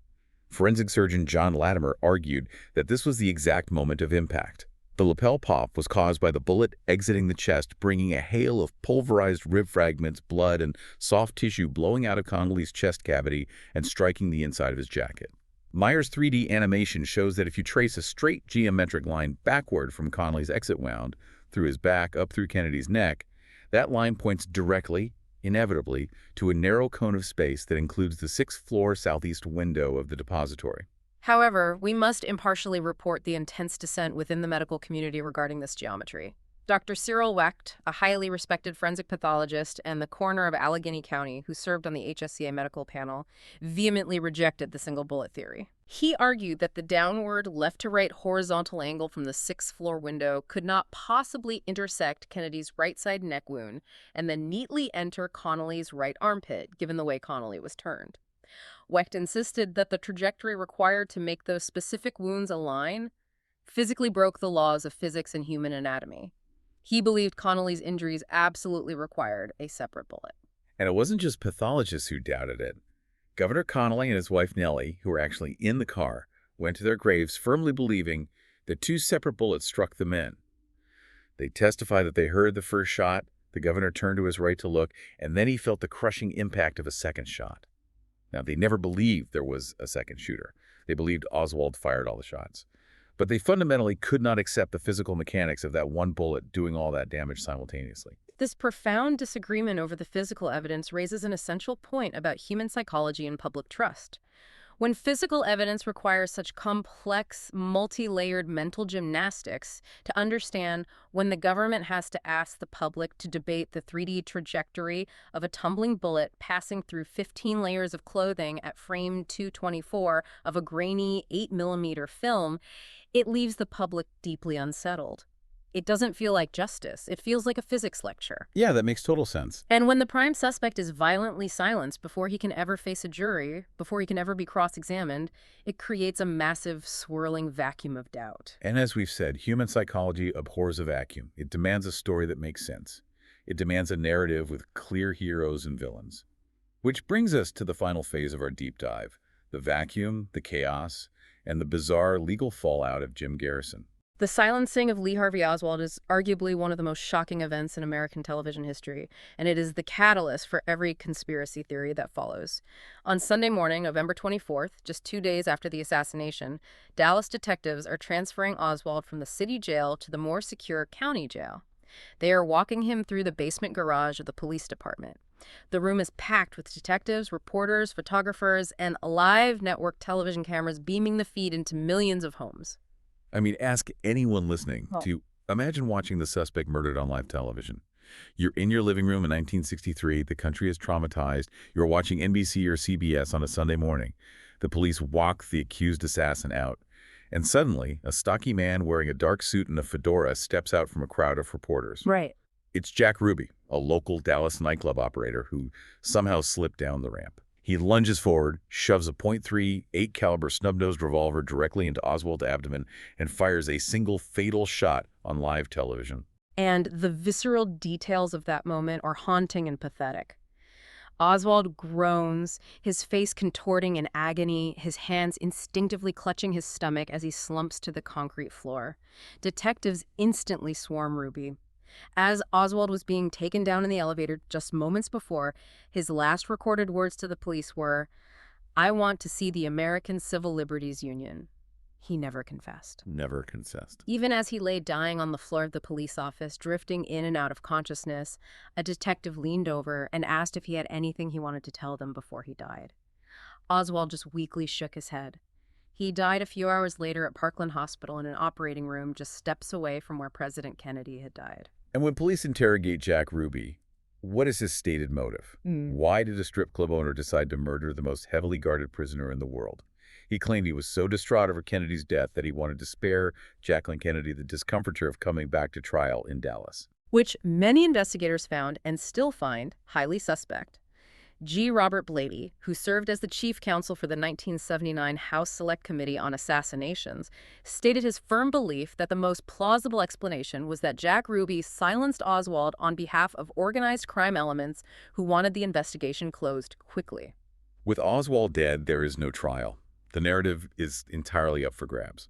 Forensic surgeon John Latimer argued that this was the exact moment of impact. The lapel pop was caused by the bullet exiting the chest, bringing a hail of pulverized rib fragments, blood, and soft tissue blowing out of Connolly's chest cavity and striking the inside of his jacket. Myers' 3D animation shows that if you trace a straight geometric line backward from Connolly's exit wound, through his back, up through Kennedy's neck, that line points directly, inevitably, to a narrow cone of space that includes the 6th-floor southeast window of the depository. However, we must impartially report the intense dissent within the medical community regarding this geometry. Dr. Cyril Wecht, a highly respected forensic pathologist and the coroner of Allegheny County who served on the HSCA medical panel, vehemently rejected the single bullet theory. He argued that the downward left-to-right horizontal angle from the 6th-floor window could not possibly intersect Kennedy's right side neck wound and then neatly enter Connolly's right armpit, given the way Connolly was turned. Wecht insisted that the trajectory required to make those specific wounds align physically broke the laws of physics and human anatomy. He believed Connolly's injuries absolutely required a separate bullet. And it wasn't just pathologists who doubted it. Governor Connolly and his wife Nellie, who were actually in the car, went to their graves firmly believing that 2 separate bullets struck the men. They testified that they heard the first shot, the governor turned to his right to look, and then he felt the crushing impact of a second shot. Now, they never believed there was a second shooter. They believed Oswald fired all the shots. But they fundamentally could not accept the physical mechanics of that one bullet doing all that damage simultaneously. This profound disagreement over the physical evidence raises an essential point about human psychology and public trust. When physical evidence requires such complex, multi-layered mental gymnastics to understand when the government has to ask the public to debate the 3D trajectory of a tumbling bullet passing through 15 layers of clothing at frame 224 of a grainy 8mm film, it leaves the public deeply unsettled. It doesn't feel like justice. It feels like a physics lecture. Yeah, that makes total sense. And when the prime suspect is violently silenced before he can ever face a jury, before he can ever be cross-examined, it creates a massive, swirling vacuum of doubt. And as we've said, human psychology abhors a vacuum. It demands a story that makes sense. It demands a narrative with clear heroes and villains. Which brings us to the final phase of our deep dive, the vacuum, the chaos, and the bizarre legal fallout of Jim Garrison. The silencing of Lee Harvey Oswald is arguably one of the most shocking events in American television history, and it is the catalyst for every conspiracy theory that follows. On Sunday morning, November 24th, just 2 days after the assassination, Dallas detectives are transferring Oswald from the city jail to the more secure county jail. They are walking him through the basement garage of the police department. The room is packed with detectives, reporters, photographers, and live network television cameras beaming the feed into millions of homes. I mean, ask anyone listening to imagine watching the suspect murdered on live television. You're in your living room in 1963. The country is traumatized. You're watching NBC or CBS on a Sunday morning. The police walk the accused assassin out. And suddenly, a stocky man wearing a dark suit and a fedora steps out from a crowd of reporters. Right. It's Jack Ruby, a local Dallas nightclub operator who somehow slipped down the ramp. He lunges forward, shoves a .38 caliber snub-nosed revolver directly into Oswald's abdomen, and fires a single fatal shot on live television. And the visceral details of that moment are haunting and pathetic. Oswald groans, his face contorting in agony, his hands instinctively clutching his stomach as he slumps to the concrete floor. Detectives instantly swarm Ruby. As Oswald was being taken down in the elevator just moments before, his last recorded words to the police were, "I want to see the American Civil Liberties Union." He never confessed. Never confessed. Even as he lay dying on the floor of the police office, drifting in and out of consciousness, a detective leaned over and asked if he had anything he wanted to tell them before he died. Oswald just weakly shook his head. He died a few hours later at Parkland Hospital in an operating room just steps away from where President Kennedy had died. And when police interrogate Jack Ruby, what is his stated motive? Why did a strip club owner decide to murder the most heavily guarded prisoner in the world? He claimed he was so distraught over Kennedy's death that he wanted to spare Jacqueline Kennedy the discomfiture of coming back to trial in Dallas. Which many investigators found, and still find, highly suspect. G. Robert Blady, who served as the chief counsel for the 1979 House Select Committee on Assassinations, stated his firm belief that the most plausible explanation was that Jack Ruby silenced Oswald on behalf of organized crime elements who wanted the investigation closed quickly. With Oswald dead, there is no trial. The narrative is entirely up for grabs.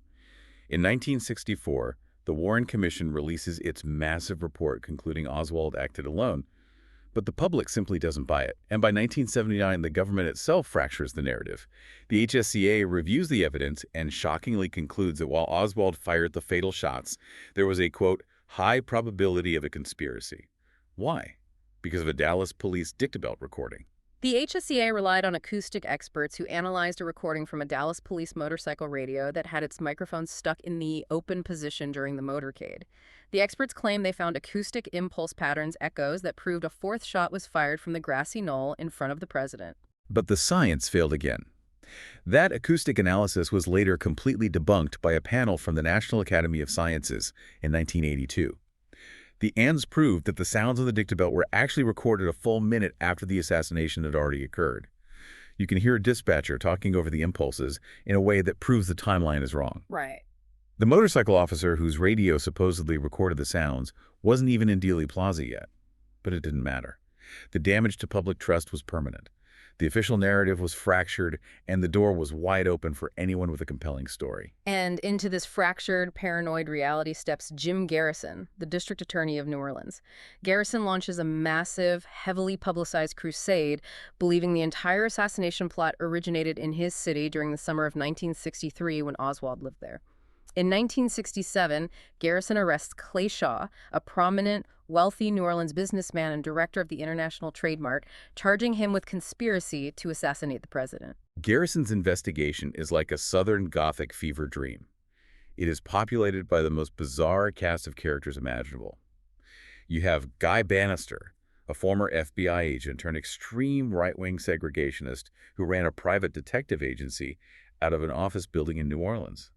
In 1964, the Warren Commission releases its massive report concluding Oswald acted alone. But the public simply doesn't buy it. And by 1979, the government itself fractures the narrative. The HSCA reviews the evidence and shockingly concludes that while Oswald fired the fatal shots, there was a, quote, high probability of a conspiracy. Why? Because of a Dallas police dictabelt recording. The HSCA relied on acoustic experts who analyzed a recording from a Dallas police motorcycle radio that had its microphone stuck in the open position during the motorcade. The experts claimed they found acoustic impulse patterns echoes that proved a fourth shot was fired from the grassy knoll in front of the president. But the science failed again. That acoustic analysis was later completely debunked by a panel from the National Academy of Sciences in 1982. The ANS proved that the sounds of the dictabelt were actually recorded a full minute after the assassination had already occurred. You can hear a dispatcher talking over the impulses in a way that proves the timeline is wrong. Right. The motorcycle officer whose radio supposedly recorded the sounds wasn't even in Dealey Plaza yet. But it didn't matter. The damage to public trust was permanent. The official narrative was fractured, and the door was wide open for anyone with a compelling story. And into this fractured, paranoid reality steps Jim Garrison, the district attorney of New Orleans. Garrison launches a massive, heavily publicized crusade, believing the entire assassination plot originated in his city during the summer of 1963 when Oswald lived there. In 1967, Garrison arrests Clay Shaw, a prominent, wealthy New Orleans businessman and director of the International Trade Mart, charging him with conspiracy to assassinate the president. Garrison's investigation is like a Southern Gothic fever dream. It is populated by the most bizarre cast of characters imaginable. You have Guy Bannister, a former FBI agent turned extreme right-wing segregationist who ran a private detective agency out of an office building in New Orleans.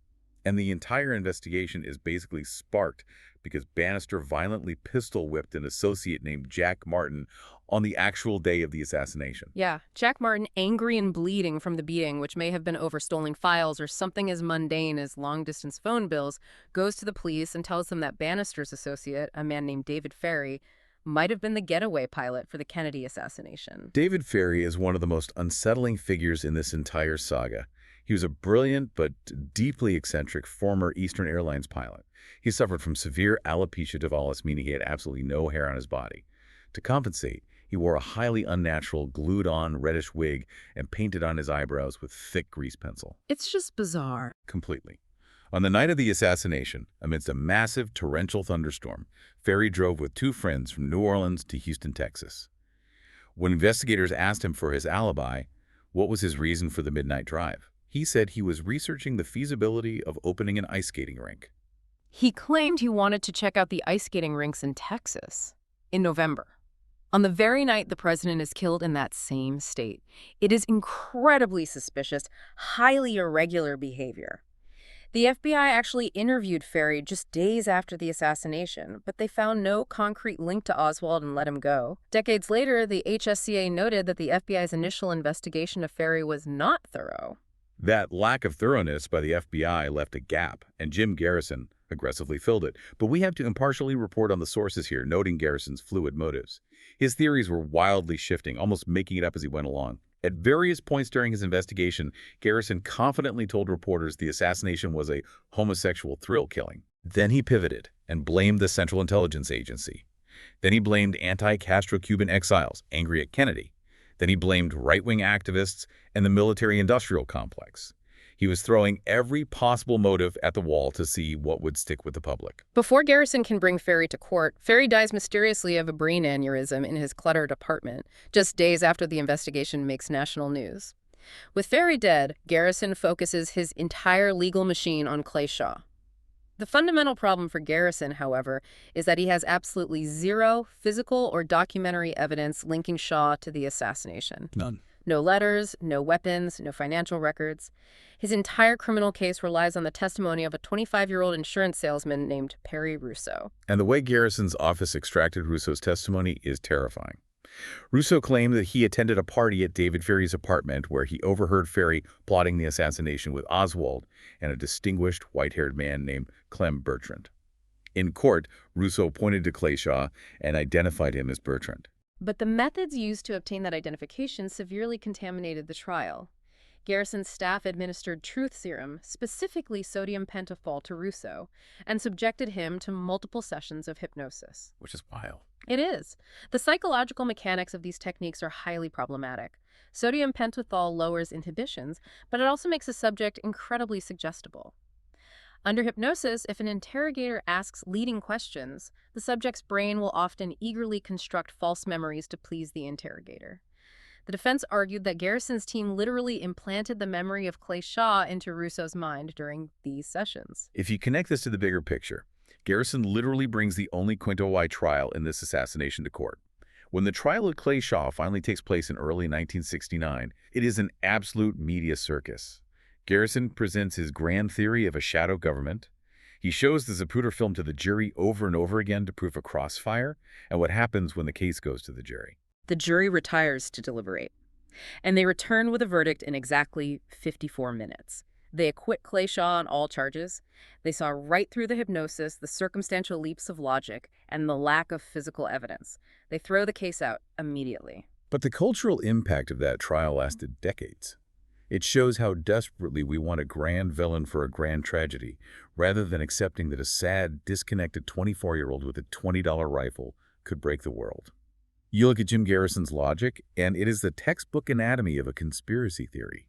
And the entire investigation is basically sparked because Bannister violently pistol-whipped an associate named Jack Martin on the actual day of the assassination. Yeah, Jack Martin, angry and bleeding from the beating, which may have been over stolen files or something as mundane as long-distance phone bills, goes to the police and tells them that Bannister's associate, a man named David Ferry, might have been the getaway pilot for the Kennedy assassination. David Ferry is one of the most unsettling figures in this entire saga. He was a brilliant but deeply eccentric former Eastern Airlines pilot. He suffered from severe alopecia totalis, meaning he had absolutely no hair on his body. To compensate, he wore a highly unnatural, glued-on reddish wig and painted on his eyebrows with thick grease pencil. It's just bizarre. Completely. On the night of the assassination, amidst a massive torrential thunderstorm, Ferry drove with two friends from New Orleans to Houston, Texas. When investigators asked him for his alibi, what was his reason for the midnight drive? He said he was researching the feasibility of opening an ice skating rink. He claimed he wanted to check out the ice skating rinks in Texas in November, on the very night the president is killed in that same state. It is incredibly suspicious, highly irregular behavior. The FBI actually interviewed Ferry just days after the assassination, but they found no concrete link to Oswald and let him go. Decades later, the HSCA noted that the FBI's initial investigation of Ferry was not thorough. That lack of thoroughness by the FBI left a gap, and Jim Garrison aggressively filled it. But we have to impartially report on the sources here, noting Garrison's fluid motives. His theories were wildly shifting, almost making it up as he went along. At various points during his investigation, Garrison confidently told reporters the assassination was a homosexual thrill killing. Then he pivoted and blamed the Central Intelligence Agency. Then he blamed anti-Castro Cuban exiles angry at Kennedy. Then he blamed right-wing activists and the military-industrial complex. He was throwing every possible motive at the wall to see what would stick with the public. Before Garrison can bring Ferry to court, Ferry dies mysteriously of a brain aneurysm in his cluttered apartment, just days after the investigation makes national news. With Ferry dead, Garrison focuses his entire legal machine on Clay Shaw. The fundamental problem for Garrison, however, is that he has absolutely zero physical or documentary evidence linking Shaw to the assassination. None. No letters, no weapons, no financial records. His entire criminal case relies on the testimony of a 25-year-old insurance salesman named Perry Russo. And the way Garrison's office extracted Russo's testimony is terrifying. Russo claimed that he attended a party at David Ferry's apartment where he overheard Ferry plotting the assassination with Oswald and a distinguished white-haired man named Clem Bertrand. In court, Russo pointed to Clay Shaw and identified him as Bertrand. But the methods used to obtain that identification severely contaminated the trial. Garrison's staff administered truth serum, specifically sodium pentothal, to Russo, and subjected him to multiple sessions of hypnosis. Which is wild. It is. The psychological mechanics of these techniques are highly problematic. Sodium pentothal lowers inhibitions, but it also makes the subject incredibly suggestible. Under hypnosis, if an interrogator asks leading questions, the subject's brain will often eagerly construct false memories to please the interrogator. The defense argued that Garrison's team literally implanted the memory of Clay Shaw into Russo's mind during these sessions. If you connect this to the bigger picture, Garrison literally brings the only Quinto Y trial in this assassination to court. When the trial of Clay Shaw finally takes place in early 1969, it is an absolute media circus. Garrison presents his grand theory of a shadow government. He shows the Zapruder film to the jury over and over again to prove a crossfire and what happens when the case goes to the jury. The jury retires to deliberate, and they return with a verdict in exactly 54 minutes. They acquit Clay Shaw on all charges. They saw right through the hypnosis, the circumstantial leaps of logic, and the lack of physical evidence. They throw the case out immediately. But the cultural impact of that trial lasted decades. It shows how desperately we want a grand villain for a grand tragedy, rather than accepting that a sad, disconnected 24-year-old with a $20 rifle could break the world. You look at Jim Garrison's logic, and it is the textbook anatomy of a conspiracy theory.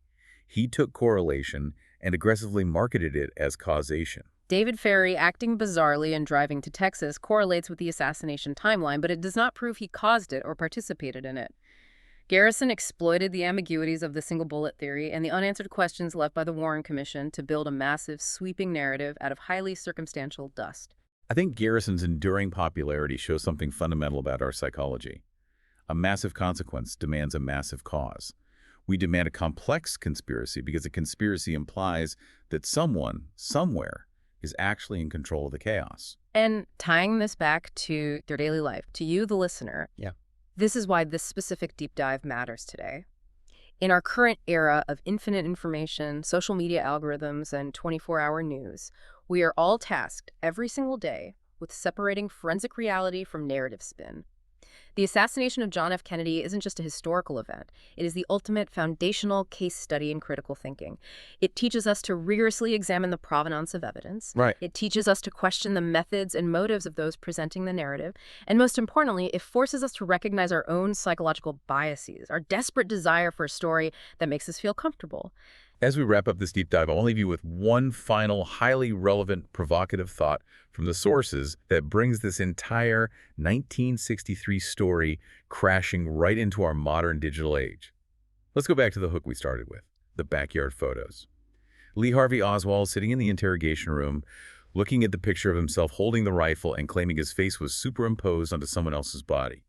He took correlation and aggressively marketed it as causation. David Ferry acting bizarrely and driving to Texas correlates with the assassination timeline, but it does not prove he caused it or participated in it. Garrison exploited the ambiguities of the single bullet theory and the unanswered questions left by the Warren Commission to build a massive, sweeping narrative out of highly circumstantial dust. I think Garrison's enduring popularity shows something fundamental about our psychology. A massive consequence demands a massive cause. We demand a complex conspiracy because a conspiracy implies that someone, somewhere, is actually in control of the chaos. And tying this back to their daily life, to you, the listener, this is why this specific deep dive matters today. In our current era of infinite information, social media algorithms, and 24-hour news, we are all tasked every single day with separating forensic reality from narrative spin. The assassination of John F. Kennedy isn't just a historical event. It is the ultimate foundational case study in critical thinking. It teaches us to rigorously examine the provenance of evidence. Right. It teaches us to question the methods and motives of those presenting the narrative. And most importantly, it forces us to recognize our own psychological biases, our desperate desire for a story that makes us feel comfortable. As we wrap up this deep dive, I want to leave you with one final, highly relevant, provocative thought from the sources that brings this entire 1963 story crashing right into our modern digital age. Let's go back to the hook we started with, the backyard photos. Lee Harvey Oswald sitting in the interrogation room, looking at the picture of himself holding the rifle and claiming his face was superimposed onto someone else's body.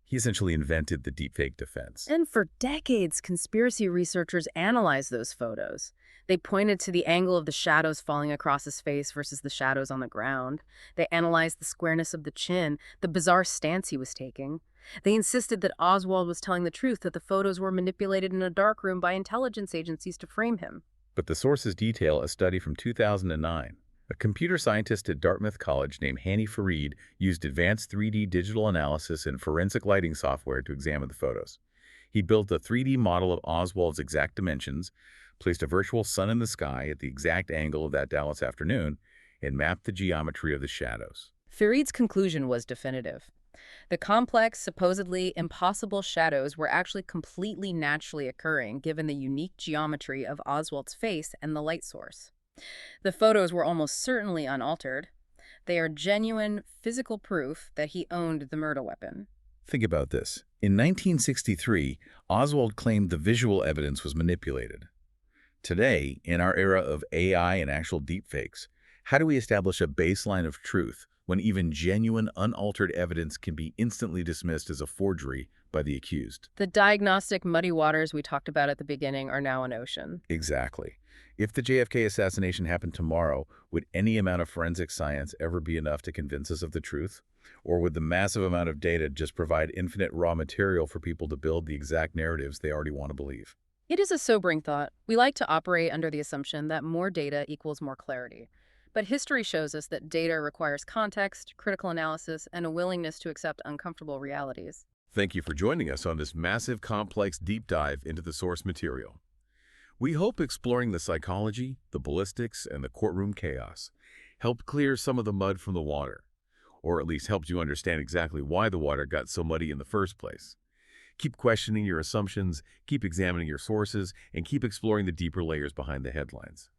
He essentially invented the deepfake defense. And for decades, conspiracy researchers analyzed those photos. They pointed to the angle of the shadows falling across his face versus the shadows on the ground. They analyzed the squareness of the chin, the bizarre stance he was taking. They insisted that Oswald was telling the truth, that the photos were manipulated in a darkroom by intelligence agencies to frame him. But the sources detail a study from 2009. A computer scientist at Dartmouth College named Hani Farid used advanced 3D digital analysis and forensic lighting software to examine the photos. He built a 3D model of Oswald's exact dimensions, placed a virtual sun in the sky at the exact angle of that Dallas afternoon, and mapped the geometry of the shadows. Farid's conclusion was definitive. The complex, supposedly impossible shadows were actually completely naturally occurring given the unique geometry of Oswald's face and the light source. The photos were almost certainly unaltered. They are genuine, physical proof that he owned the murder weapon. Think about this. In 1963, Oswald claimed the visual evidence was manipulated. Today, in our era of AI and actual deepfakes, how do we establish a baseline of truth when even genuine, unaltered evidence can be instantly dismissed as a forgery by the accused? The diagnostic muddy waters we talked about at the beginning are now an ocean. Exactly. If the JFK assassination happened tomorrow, would any amount of forensic science ever be enough to convince us of the truth? Or would the massive amount of data just provide infinite raw material for people to build the exact narratives they already want to believe? It is a sobering thought. We like to operate under the assumption that more data equals more clarity. But history shows us that data requires context, critical analysis, and a willingness to accept uncomfortable realities. Thank you for joining us on this massive, complex deep dive into the source material. We hope exploring the psychology, the ballistics, and the courtroom chaos helped clear some of the mud from the water, or at least helped you understand exactly why the water got so muddy in the first place. Keep questioning your assumptions, keep examining your sources, and keep exploring the deeper layers behind the headlines.